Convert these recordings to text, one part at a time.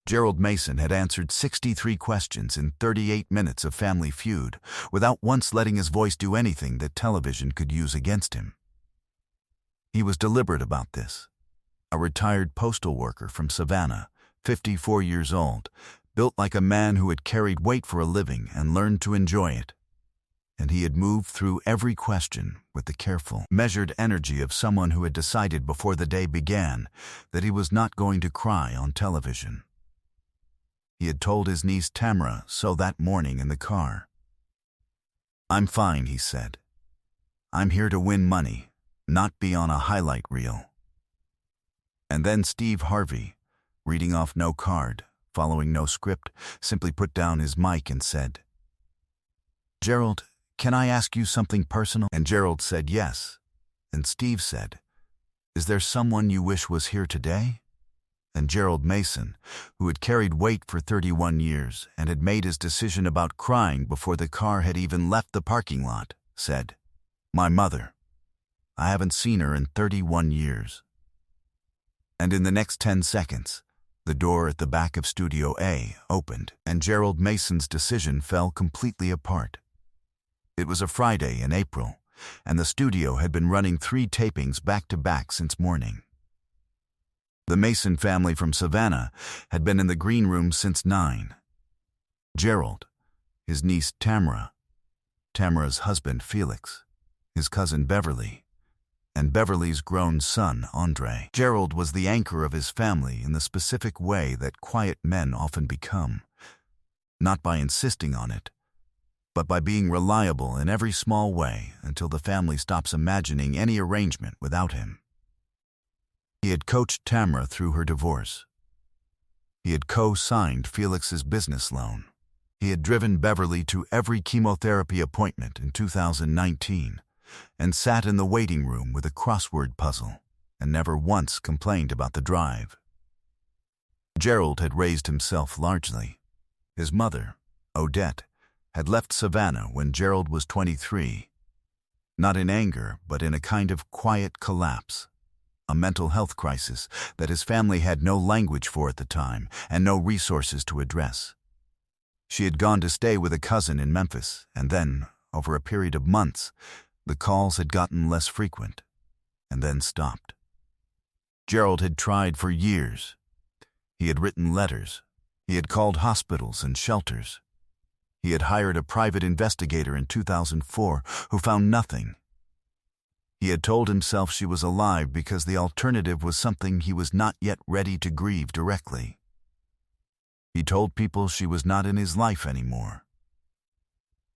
Gerald Mason had answered 63 questions in 38 minutes of Family Feud without once letting his voice do anything that television could use against him. He was deliberate about this. A retired postal worker from Savannah, 54 years old, built like a man who had carried weight for a living and learned to enjoy it. And he had moved through every question with the careful, measured energy of someone who had decided before the day began that he was not going to cry on television. He had told his niece Tamara so that morning in the car. "I'm fine," he said. "I'm here to win money, not be on a highlight reel." And then Steve Harvey, reading off no card, following no script, simply put down his mic and said, "Gerald, can I ask you something personal?" And Gerald said yes. And Steve said, "Is there someone you wish was here today?" And Gerald Mason, who had carried weight for 31 years and had made his decision about crying before the car had even left the parking lot, said, "My mother. I haven't seen her in 31 years." And in the next 10 seconds, the door at the back of Studio A opened, and Gerald Mason's decision fell completely apart. It was a Friday in April, and the studio had been running 3 tapings back-to-back since morning. The Mason family from Savannah had been in the green room since 9. Gerald, his niece Tamara, Tamara's husband Felix, his cousin Beverly, and Beverly's grown son Andre. Gerald was the anchor of his family in the specific way that quiet men often become, not by insisting on it, but by being reliable in every small way until the family stops imagining any arrangement without him. He had coached Tamara through her divorce. He had co-signed Felix's business loan. He had driven Beverly to every chemotherapy appointment in 2019 and sat in the waiting room with a crossword puzzle and never once complained about the drive. Gerald had raised himself largely. His mother, Odette, had left Savannah when Gerald was 23, not in anger but in a kind of quiet collapse. A mental health crisis that his family had no language for at the time and no resources to address. She had gone to stay with a cousin in Memphis, and then, over a period of months, the calls had gotten less frequent, and then stopped. Gerald had tried for years. He had written letters. He had called hospitals and shelters. He had hired a private investigator in 2004 who found nothing. He had told himself she was alive because the alternative was something he was not yet ready to grieve directly. He told people she was not in his life anymore.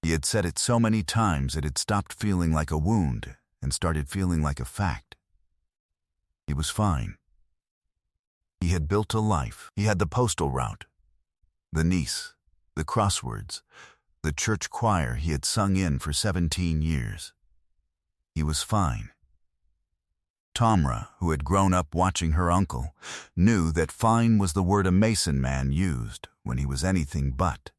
He had said it so many times it had stopped feeling like a wound and started feeling like a fact. He was fine. He had built a life. He had the postal route, the niece, the crosswords, the church choir he had sung in for 17 years. He was fine. Tamara, who had grown up watching her uncle, knew that fine was the word a Mason man used when he was anything but.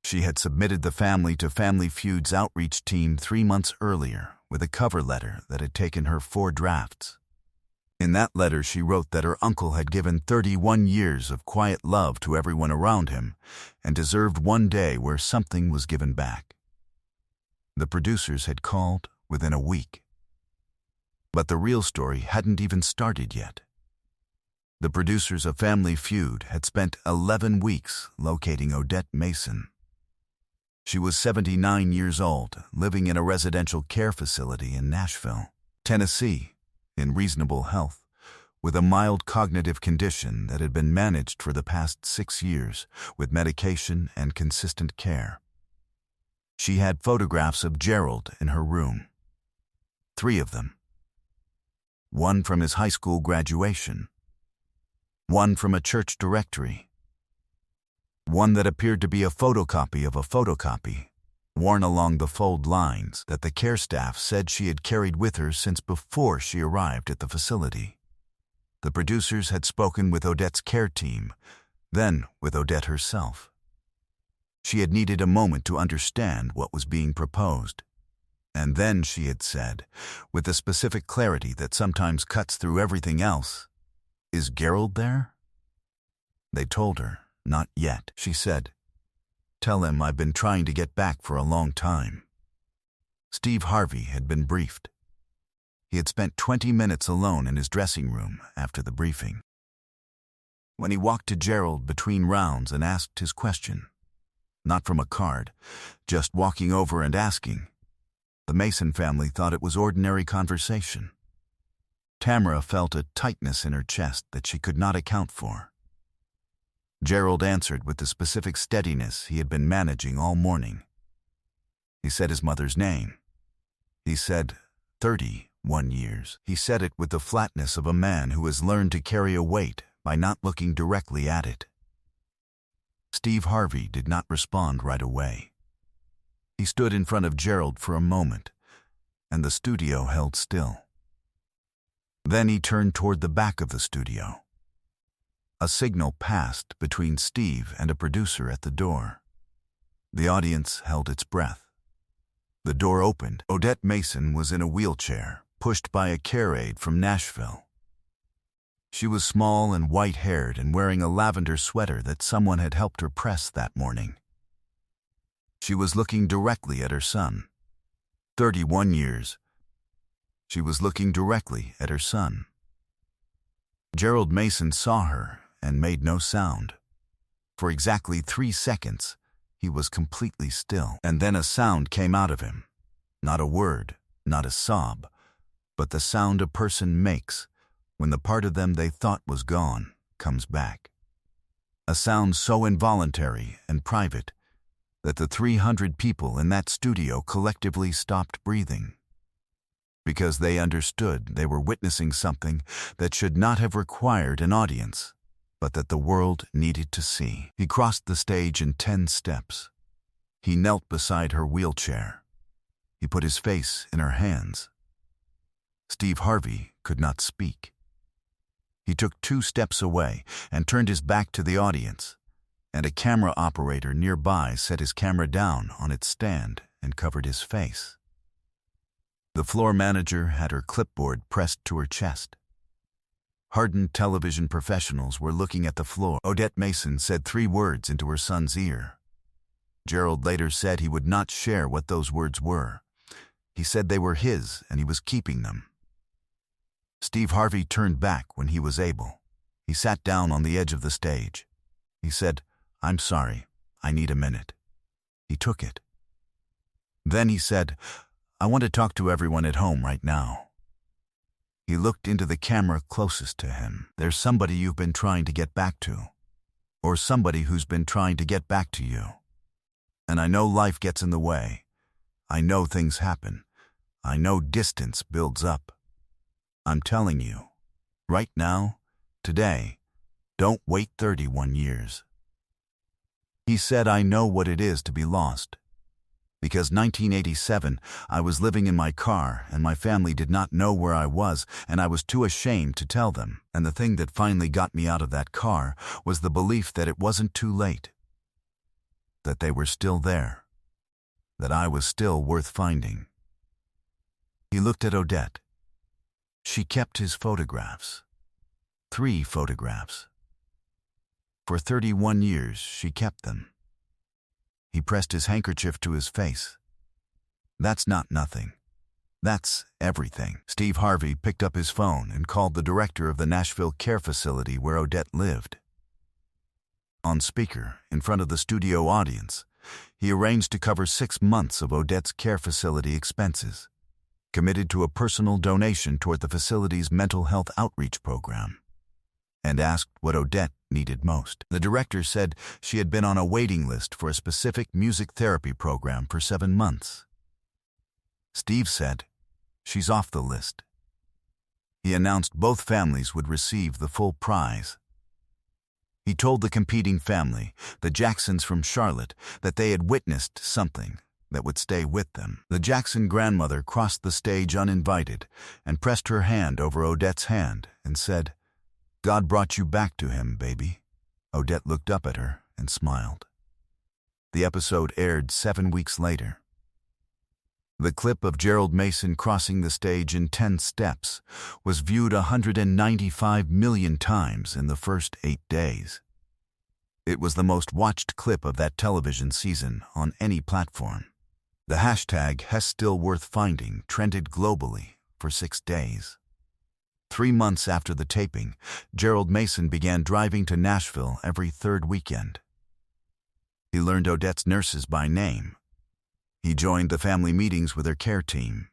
She had submitted the family to Family Feud's outreach team 3 months earlier with a cover letter that had taken her 4 drafts. In that letter she wrote that her uncle had given 31 years of quiet love to everyone around him and deserved one day where something was given back. The producers had called within a week. But the real story hadn't even started yet. The producers of Family Feud had spent 11 weeks locating Odette Mason. She was 79 years old, living in a residential care facility in Nashville, Tennessee, in reasonable health, with a mild cognitive condition that had been managed for the past 6 years with medication and consistent care. She had photographs of Gerald in her room. 3 of them. One from his high school graduation. One from a church directory. One that appeared to be a photocopy of a photocopy, worn along the fold lines that the care staff said she had carried with her since before she arrived at the facility. The producers had spoken with Odette's care team, then with Odette herself. She had needed a moment to understand what was being proposed. And then she had said, with the specific clarity that sometimes cuts through everything else, "Is Gerald there?" They told her, "Not yet," she said. "Tell him I've been trying to get back for a long time." Steve Harvey had been briefed. He had spent 20 minutes alone in his dressing room after the briefing. When he walked to Gerald between rounds and asked his question, not from a card, just walking over and asking, the Mason family thought it was ordinary conversation. Tamara felt a tightness in her chest that she could not account for. Gerald answered with the specific steadiness he had been managing all morning. He said his mother's name. He said 31 years. He said it with the flatness of a man who has learned to carry a weight by not looking directly at it. Steve Harvey did not respond right away. He stood in front of Gerald for a moment, and the studio held still. Then he turned toward the back of the studio. A signal passed between Steve and a producer at the door. The audience held its breath. The door opened. Odette Mason was in a wheelchair, pushed by a care aide from Nashville. She was small and white-haired and wearing a lavender sweater that someone had helped her press that morning. She was looking directly at her son. 31 years. She was looking directly at her son. Gerald Mason saw her and made no sound. For exactly 3 seconds, he was completely still. And then a sound came out of him. Not a word, not a sob, but the sound a person makes when the part of them they thought was gone comes back. A sound so involuntary and private that the 300 people in that studio collectively stopped breathing, because they understood they were witnessing something that should not have required an audience, but that the world needed to see. He crossed the stage in 10 steps. He knelt beside her wheelchair. He put his face in her hands. Steve Harvey could not speak. He took 2 steps away and turned his back to the audience, and a camera operator nearby set his camera down on its stand and covered his face. The floor manager had her clipboard pressed to her chest. Hardened television professionals were looking at the floor. Odette Mason said 3 words into her son's ear. Gerald later said he would not share what those words were. He said they were his and he was keeping them. Steve Harvey turned back when he was able. He sat down on the edge of the stage. He said, "I'm sorry, I need a minute." He took it. Then he said, "I want to talk to everyone at home right now." He looked into the camera closest to him. "There's somebody you've been trying to get back to, or somebody who's been trying to get back to you. And I know life gets in the way. I know things happen. I know distance builds up. I'm telling you, right now, today, don't wait 31 years. He said, "I know what it is to be lost. Because 1987, I was living in my car and my family did not know where I was and I was too ashamed to tell them. And the thing that finally got me out of that car was the belief that it wasn't too late. That they were still there. That I was still worth finding." He looked at Odette. She kept his photographs. 3 photographs. For 31 years, she kept them. He pressed his handkerchief to his face. "That's not nothing. That's everything." Steve Harvey picked up his phone and called the director of the Nashville care facility where Odette lived. On speaker, in front of the studio audience, he arranged to cover 6 months of Odette's care facility expenses, committed to a personal donation toward the facility's mental health outreach program, and asked what Odette needed most. The director said she had been on a waiting list for a specific music therapy program for 7 months. Steve said, "She's off the list." He announced both families would receive the full prize. He told the competing family, the Jacksons from Charlotte, that they had witnessed something that would stay with them. The Jackson grandmother crossed the stage uninvited and pressed her hand over Odette's hand and said, "God brought you back to him, baby." Odette looked up at her and smiled. The episode aired 7 weeks later. The clip of Gerald Mason crossing the stage in 10 steps was viewed 195 million times in the first 8 days. It was the most watched clip of that television season on any platform. The hashtag #HesStillWorthFinding trended globally for 6 days. 3 months after the taping, Gerald Mason began driving to Nashville every third weekend. He learned Odette's nurses by name. He joined the family meetings with her care team.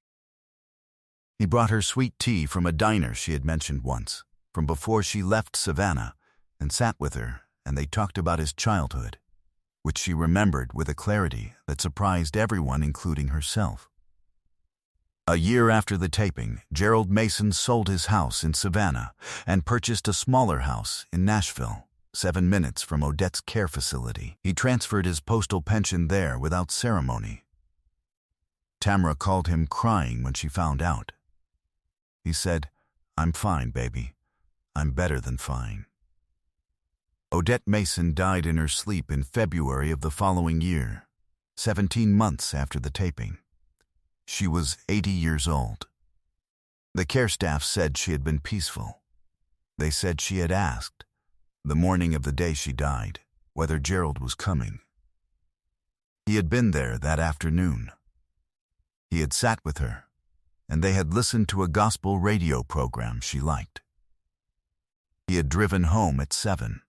He brought her sweet tea from a diner she had mentioned once, from before she left Savannah, and sat with her, and they talked about his childhood, which she remembered with a clarity that surprised everyone, including herself. A year after the taping, Gerald Mason sold his house in Savannah and purchased a smaller house in Nashville, 7 minutes from Odette's care facility. He transferred his postal pension there without ceremony. Tamara called him crying when she found out. He said, "I'm fine, baby. I'm better than fine." Odette Mason died in her sleep in February of the following year, 17 months after the taping. She was 80 years old. The care staff said she had been peaceful. They said she had asked, the morning of the day she died, whether Gerald was coming. He had been there that afternoon. He had sat with her, and they had listened to a gospel radio program she liked. He had driven home at 7.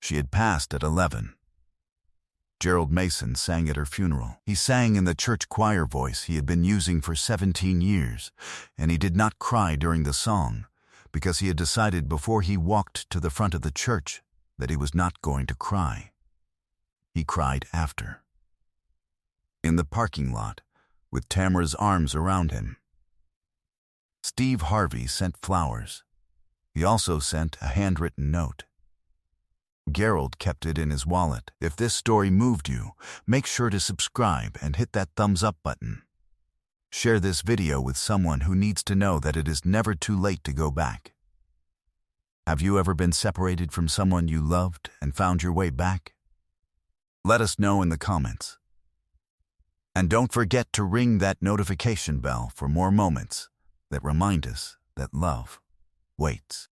She had passed at 11. Gerald Mason sang at her funeral. He sang in the church choir voice he had been using for 17 years, and he did not cry during the song because he had decided before he walked to the front of the church that he was not going to cry. He cried after. In the parking lot, with Tamara's arms around him. Steve Harvey sent flowers. He also sent a handwritten note. Gerald kept it in his wallet. If this story moved you, make sure to subscribe and hit that thumbs up button. Share this video with someone who needs to know that it is never too late to go back. Have you ever been separated from someone you loved and found your way back? Let us know in the comments. And don't forget to ring that notification bell for more moments that remind us that love waits.